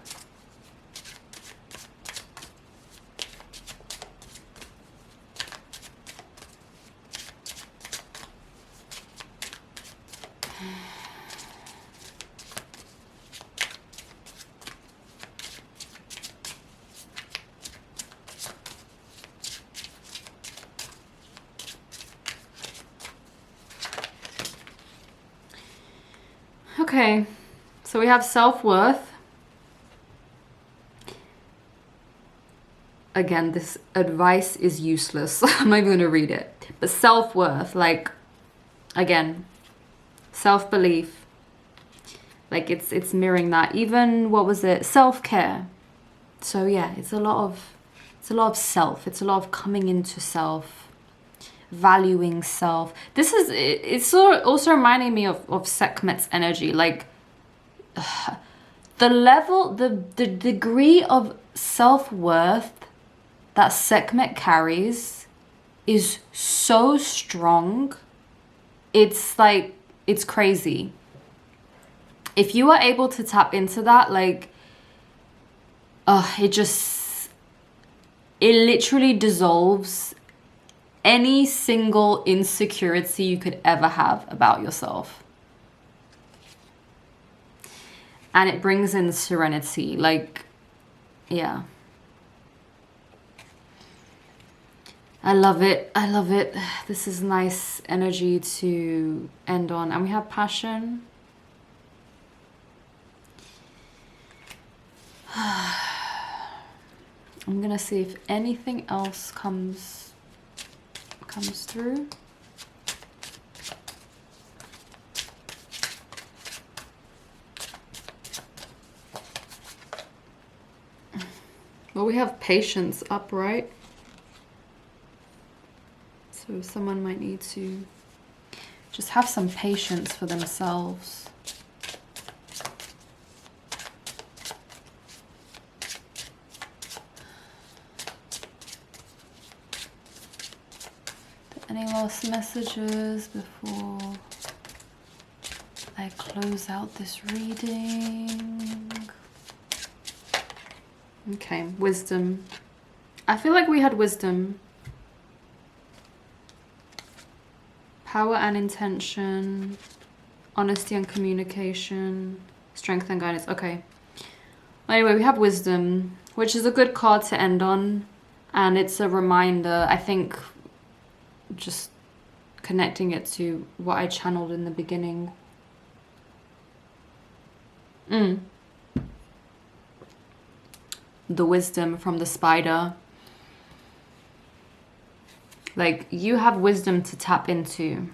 S1: Okay, so we have self-worth. Again, this advice is useless. I'm not even going to read it. But self-worth, like, again, self-belief. Like, it's mirroring that. Even, what was it? Self-care. So yeah, it's a lot of self. It's a lot of coming into self, valuing self. It's also reminding me of Sekhmet's energy. Like, the degree of self-worth that Sekhmet carries is so strong. It's like, it's crazy. If you are able to tap into that, like, it literally dissolves any single insecurity you could ever have about yourself. And it brings in serenity, like, yeah. I love it. I love it. This is nice energy to end on. And we have passion. I'm gonna see if anything else comes through. Well, we have patience upright. So someone might need to just have some patience for themselves. Any last messages before I close out this reading? Okay, wisdom. I feel like we had wisdom. Power and intention, honesty and communication, strength and guidance. Okay. Anyway, we have wisdom, which is a good card to end on. And it's a reminder, I think, just connecting it to what I channeled in the beginning. The wisdom from the spider. Like, you have wisdom to tap into.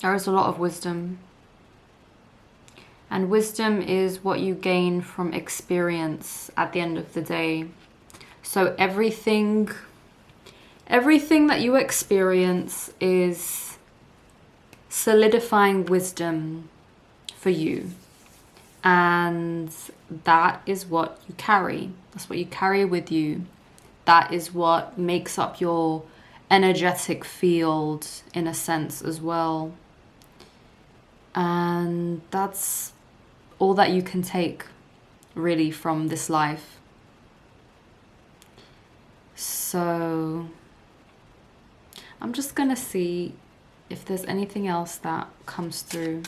S1: There is a lot of wisdom. And wisdom is what you gain from experience at the end of the day. So everything Everything that you experience is solidifying wisdom for you. And that is what you carry. That's what you carry with you. That is what makes up your energetic field in a sense as well. And that's all that you can take really from this life. So I'm just gonna see if there's anything else that comes through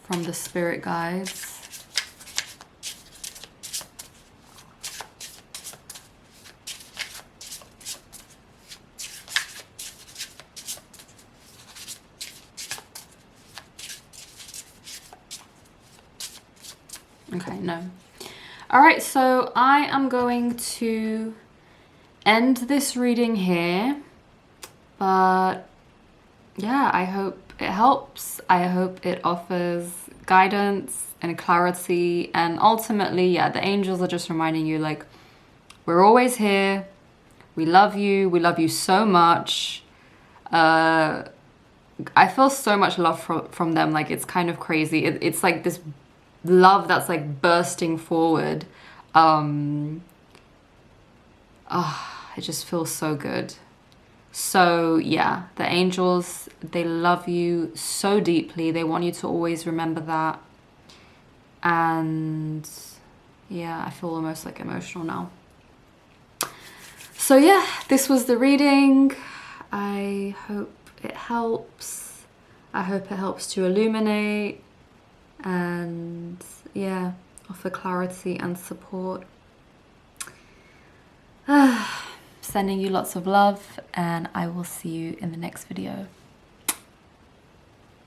S1: from the spirit guides. Okay, no. All right, so I am going to end this reading here, but yeah, I hope it helps. I hope it offers guidance and clarity, and ultimately, yeah, the angels are just reminding you, like, we're always here. We love you so much. I feel so much love from them. Like, it's kind of crazy. It's like this love that's like bursting forward. It just feels so good. So yeah, the angels, they love you so deeply. They want you to always remember that. And yeah, I feel almost like emotional now. So yeah, this was the reading. I hope it helps. I hope it helps to illuminate and yeah, offer clarity and support. Sending you lots of love, and I will see you in the next video.